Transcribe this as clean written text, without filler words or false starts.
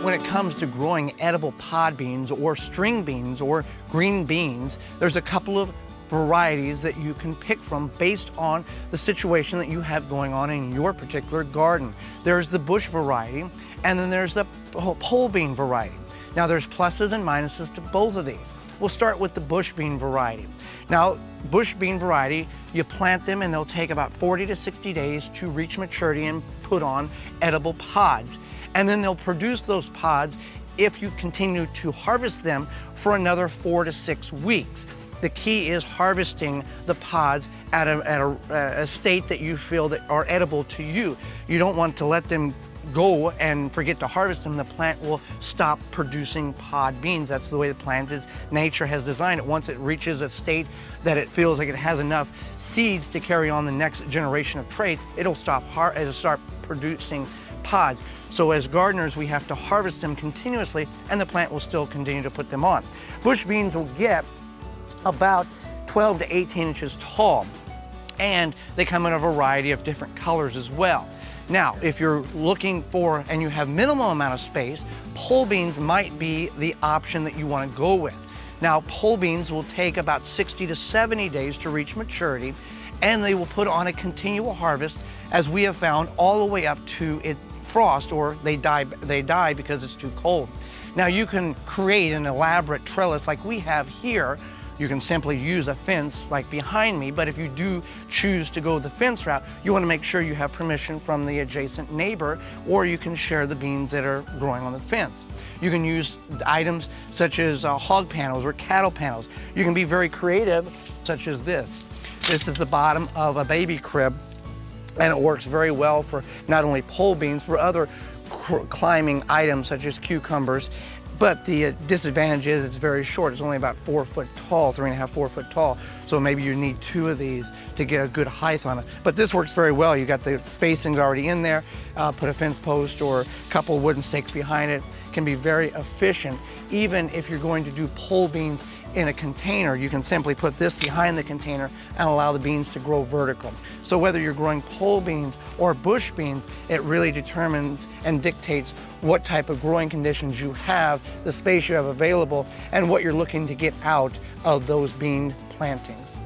when it comes to growing edible pod beans or string beans or green beans, there's a couple of varieties that you can pick from based on the situation that you have going on in your particular garden. There's the bush variety, and then there's the pole bean variety. Now there's pluses and minuses to both of these. We'll start with the bush bean variety. Now, bush bean variety, you plant them and they'll take about 40 to 60 days to reach maturity and put on edible pods. And then they'll produce those pods if you continue to harvest them for another 4 to 6 weeks. The key is harvesting the pods at a state that you feel that are edible to you. You don't want to let them go and forget to harvest them. The plant will stop producing pod beans. That's the way the plant is. Nature has designed it. Once it reaches a state that it feels like it has enough seeds to carry on the next generation of traits, it'll start producing pods. So as gardeners, we have to harvest them continuously, and the plant will still continue to put them on. Bush beans will get about 12 to 18 inches tall, and they come in a variety of different colors as well. Now, if you're looking for and you have minimal amount of space, pole beans might be the option that you want to go with. Now, pole beans will take about 60 to 70 days to reach maturity, and they will put on a continual harvest, as we have found, all the way up to it frost, or they die because it's too cold. Now, you can create an elaborate trellis like we have here. You can simply use a fence like behind me, but if you do choose to go the fence route, you want to make sure you have permission from the adjacent neighbor, or you can share the beans that are growing on the fence. You can use items such as hog panels or cattle panels. You can be very creative, such as this. This is the bottom of a baby crib, and it works very well for not only pole beans, but other climbing items such as cucumbers. But the disadvantage is it's very short. It's only about 4 foot tall, 3.5, 4 foot tall. So maybe you need 2 of these to get a good height on it. But this works very well. You got the spacings already in there. Put a fence post or a couple wooden stakes behind it. Can be very efficient. Even if you're going to do pole beans in a container, you can simply put this behind the container and allow the beans to grow vertical. So whether you're growing pole beans or bush beans, it really determines and dictates what type of growing conditions you have, the space you have available, and what you're looking to get out of those bean plantings.